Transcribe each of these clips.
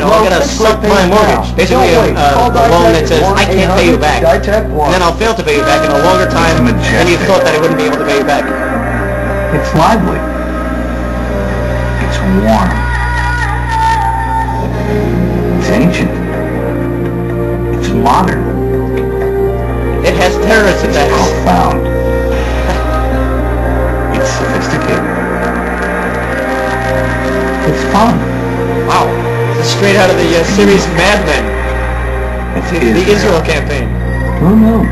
know, I'm going to suck my mortgage. Basically, a loan that says, I can't pay you back. And then I'll fail to pay you back in a longer time than you thought that I wouldn't be able to pay you back. It's lively. It's warm. It's ancient. It's modern. It has terrorist It's attacks. profound. It's sophisticated. It's fun. Wow. This is straight out of the series Mad Men. It's The Israel campaign. Who knew?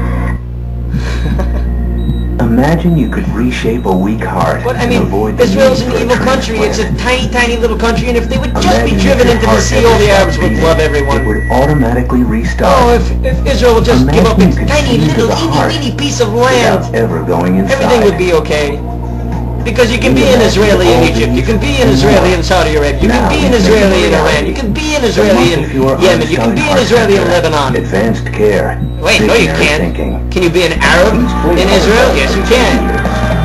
Imagine you could reshape a weak heart But I and mean, avoid the Israel's need an for a evil country. It's a transplant. tiny, tiny little country, and if they would just Imagine be if driven your into the heart sea, ever all the stopped Arabs would beating, love everyone. It would automatically restart. Oh, if Israel would just give up Imagine its you could tiny, see into little, the heart teeny piece of land, without ever going inside. everything would be okay. Because you can be an Israeli in Egypt, you can be an Israeli in Saudi Arabia, you can be an Israeli in Iran, you can be an Israeli in Yemen, you can be an Israeli in Lebanon. Advanced care. Wait, no you visionary can't. thinking. Can you be an Arab in Israel? Yes you can.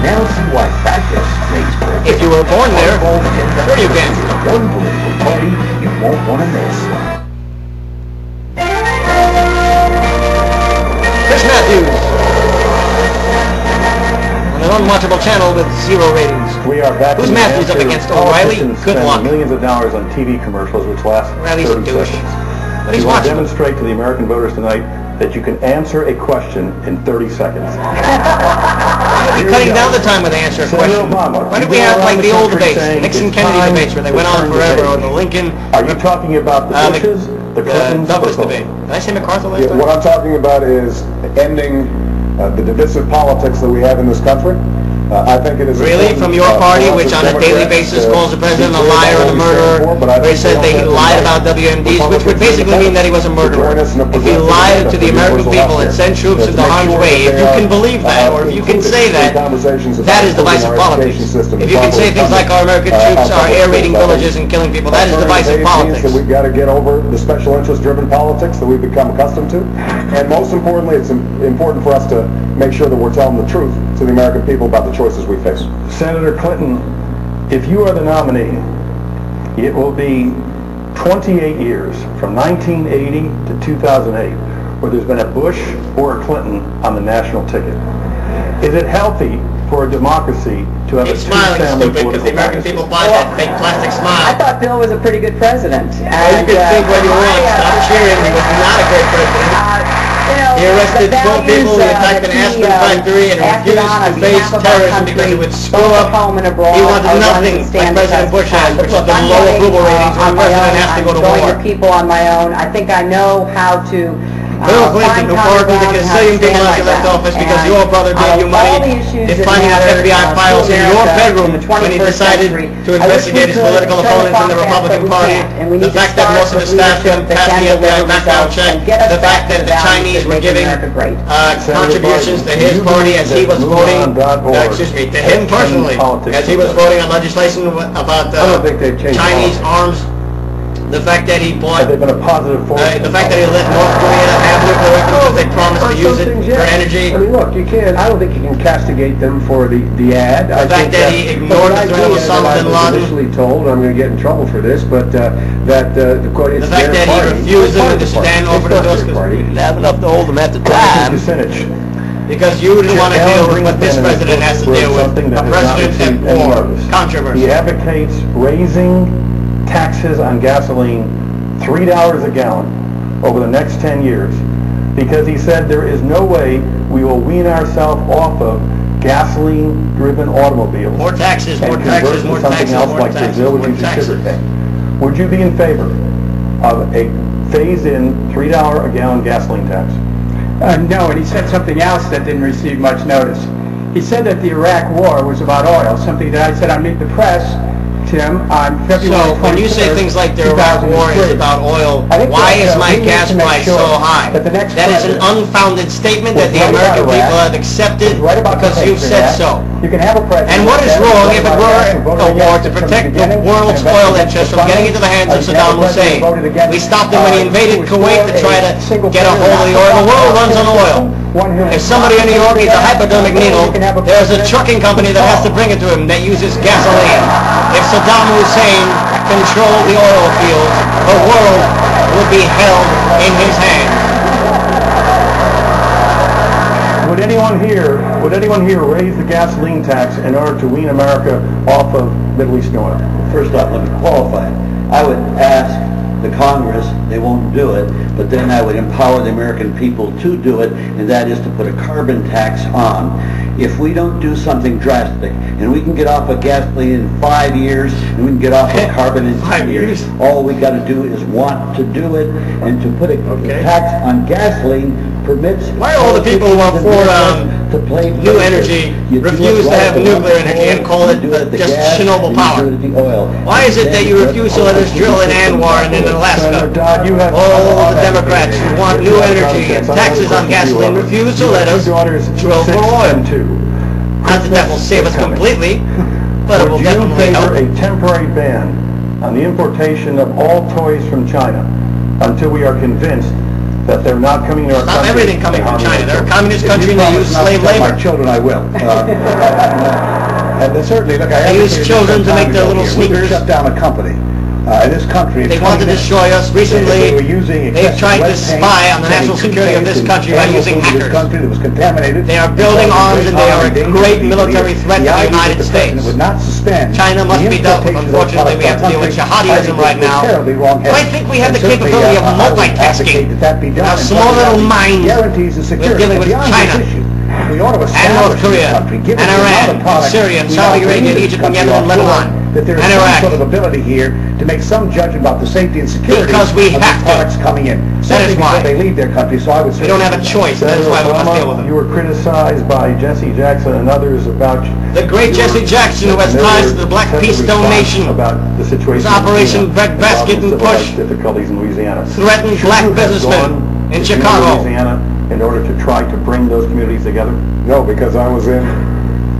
Now see why practice makes perfect. If you were born there, sure you can. One political party you won't want to miss. Chris Matthews. On an unwatchable channel with 0 ratings. We are back. Who's in New Matthews up Hampshire. against? O'Reilly? Politicians Good spend luck. millions of dollars on TV commercials which last O'Reilly's a 30 douche. seconds. But he's We want to watching. demonstrate to the American voters tonight that you can answer a question in 30 seconds. Why are we cutting down the time when they answer a Senator question? Obama, Why don't you we go have around like the the old country debates, the saying Nixon-Kennedy it's debates where they time went to on turn forever, or debate. the Lincoln, Are you talking about the Bushes, the Clintons, Douglas or both? debate. Did I say MacArthur last Yeah, time? what I'm talking about is ending the divisive politics that we have in this country. I think it is Really? important, From your for party, us which as on a daily Democrats basis to calls the president a be clear liar about and a what we stand murderer, for, but I where he think said we they also have lied to about WMDs, which would basically mean that he was a murderer. If he lied to the American people and sent troops into harm's way, if you can believe that, or if you can say that, that is divisive politics. If you can say things like our American troops are air raiding villages and killing people, that is divisive politics. That we've got to get over the special interest-driven politics that we've become accustomed to. And most importantly, it's important for us to make sure that we're telling the truth to the American people about the choices we face. Senator Clinton, if you are the nominee, it will be 28 years, from 1980 to 2008, where there's been a Bush or a Clinton on the national ticket. Is it healthy for a democracy to have a He's smiling two-family stupid because the American dynasty? people buy that fake plastic I smile. thought Bill was a pretty good president. You can think what you want. Stop cheering. He was not a great president. He arrested 12 people, he attacked an aspirin factory, and refused to face terrorism because he would screw up. He wanted nothing like President Bush has, which is the low approval ratings when the president has to go to war. People on my own. I think I know how to Bill Clinton, who pardoned a gazillion people out of left office because your brother gave you money, is finding out FBI files in your bedroom when he decided to investigate his political opponents in the Republican Party. The fact that most of his staff couldn't pass the FBI background check, the fact that the Chinese were giving contributions to his party as he was voting, to him personally, as he was voting on legislation about Chinese arms. The fact that he bought, Have they been a positive force? the fact that he let North Korea have nuclear weapons because they promised to use it for energy. I mean, look, you can't. I don't think you can castigate them for the ad. The fact that he ignored the threat of Osama bin I Laden. was initially told, I'm going to get in trouble for this, but the quote, it's The fact their that he party. refused It's them part to of the party. stand It's over to not those their because party. we didn't have enough to hold them at the Congressman time. Kucinich, Because you didn't want to deal with what this president has to deal with, a president at war, controversy. he advocates raising taxes on gasoline $3 a gallon over the next 10 years because he said there is no way we will wean ourselves off of gasoline-driven automobiles More taxes, more and convert taxes, to more something taxes, else more like taxes, Brazil, more which uses taxes. sugarcane. Would you be in favor of a phased-in $3 a gallon gasoline tax? No, and he said something else that didn't receive much notice. He said that the Iraq War was about oil, something that I said on Meet the Press, Tim, on February 23rd, So, when you say things like the Iraq War is 2003. about oil, I think why that, is my we need gas to make price sure so high? that the next That is an president unfounded statement that was the right about American Iraq, people have accepted was right about because the you've Patriot said Act. so. You can have a president And what is that wrong voted if it about were Iraq and voted a war against to it from protect the beginning, world's and oil voted interests against from the getting into the hands of funding? Saddam You can have a Hussein? president voted against, We stopped him when he invaded Kuwait to try to get a hold of the oil. The world runs on oil. If somebody in New York needs a hypodermic needle, there's a trucking company that has to bring it to him that uses gasoline. If Saddam Hussein control the oil fields, the world will be held in his hands. Would anyone here raise the gasoline tax in order to wean America off of Middle Eastern oil? First off, let me qualify. I would ask the Congress, they won't do it, but then I would empower the American people to do it, and that is to put a carbon tax on. If we don't do something drastic, and we can get off of gasoline in 5 years, and we can get off of carbon in 10 years, all we got to do is want to do it, and to put a tax on gasoline permits... Why are all the people who are for new energy refuse to have nuclear energy and call it just Chernobyl power? Why is it that you refuse to let us drill in Anwar and in Alaska? All the Democrats who want new energy and taxes on gasoline refuse to let us drill for oil. Not that that will save us completely, but it will definitely help. Would you favor a temporary ban on the importation of all toys from China until we are convinced that they're not coming to our country? Not everything coming from China. They're a communist country and they use slave labor. My children, I will. And certainly, look, I They use children to make their little We sneakers. shut down a company. In this country, They want to destroy us. Recently, they've tried to spy on the national security of this country by using hackers. That was contaminated. They are building arms and they are a great military threat to the United States. Would not suspend China must be dealt with. Unfortunately, we have to deal with jihadism right now. But I think we have the capability of multitasking. Our small little minds, we're dealing with China, and North Korea, and Iran, and Syria, and Saudi Arabia, and Egypt, and Yemen, and Lebanon, that there is and some Iraq. sort of ability here to make some judgment about the safety and security Because we of have the to. products coming in. That is why. Before they leave their country, so I would say... We don't have a choice, and that is why we must deal with You them. were criticized by Jesse Jackson and others about... The great Jesse Jackson, who has ties to the Black Peace Donation, about the situation His Operation Breadbasket and Push difficulties in Louisiana. threatened black businessmen in Chicago. Louisiana in order to try to bring those communities together? No, because I was in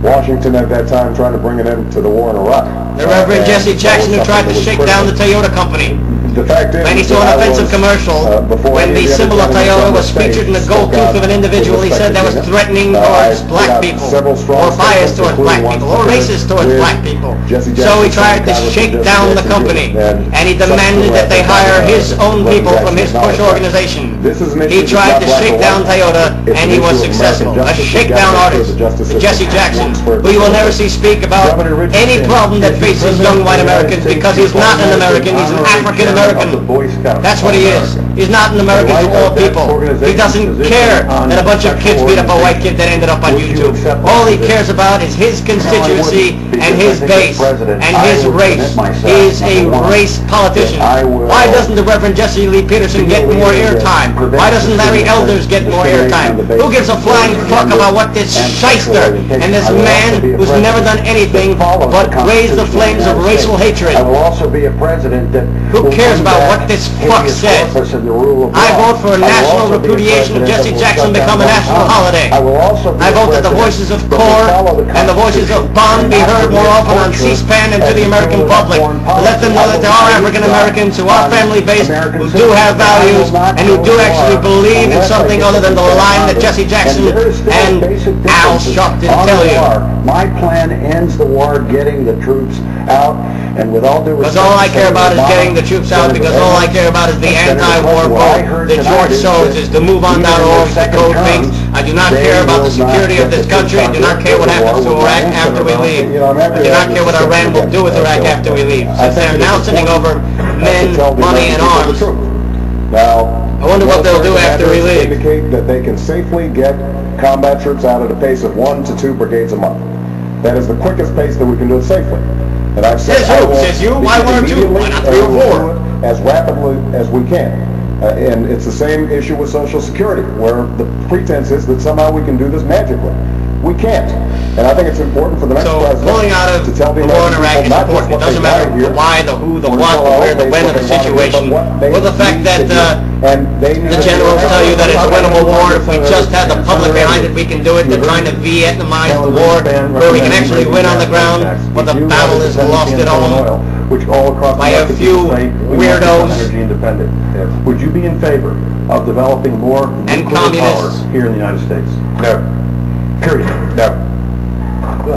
Washington at that time trying to bring an end to the war in Iraq. The Reverend Jesse Jackson, who tried to shake down the Toyota Company. The fact is, When he saw an offensive commercial, when the symbol of Toyota was featured in the gold tooth of an individual, he said that was threatening towards black people, or biased towards black people, or racist towards black people. So he tried to shake down the company, and he demanded that they hire his own people from his push organization. He tried to shake down Toyota, and he was successful. A shakedown artist, Jesse Jackson, who you will never see speak about any problem that faces young white Americans, because he's not an American, he's an African American. That's what he is. He's not an American for all people. He doesn't care that a bunch of kids beat up a white kid that ended up on YouTube. All he cares about is his constituency and his base and his race. He's a race politician. Why doesn't the Reverend Jesse Lee Peterson get more airtime? Why doesn't Larry Elders get more airtime? Who gives a flying fuck about what this shyster and this man who's never done anything but raise the flames of racial hatred? I will also be a president that... Who cares about what this fuck says? I vote for a national repudiation of Jesse Jackson become a national holiday. I vote that the voices of CORE and the voices of Bond be heard more often on C-SPAN and to the American public. Let them know that there are African Americans who are family-based, who do have values, and who do actually believe in something other than the line that Jesse Jackson and Al Sharpton tell you. My plan ends the war getting the troops out, and with all due respect... Because all I care about is getting the troops out, because all I care about is the anti-war vote that George Soros is to MoveOn.org, the code things. I do not care about the security of this country. I do not care what happens to Iraq after we leave. I do not care what Iran will do with Iraq after we leave. Since they're now sending over men, money, and arms, Now, I wonder what they'll do after we leave. Indicate that they can safely get combat troops out at a pace of 1 to 2 brigades a month. That is the quickest pace that we can do it safely. And I've said, Says you? Why 1 or 2? Why not 3 or 4? As rapidly as we can. And it's the same issue with Social Security, where the pretense is that somehow we can do this magically. We can't. And I think it's important for the next president pulling out of to tell the war in Iraq is important. It doesn't matter the why, the who, the what, the where, the when of the situation. Or the fact that the generals tell you that it's a winnable war. If we just had the public behind it, we can do it. They're trying to Vietnamize the war where we can actually win on the ground, but the battle is lost at home by a few weirdos. Would you be in favor of developing more nuclear power here in the United States? No. Period. No.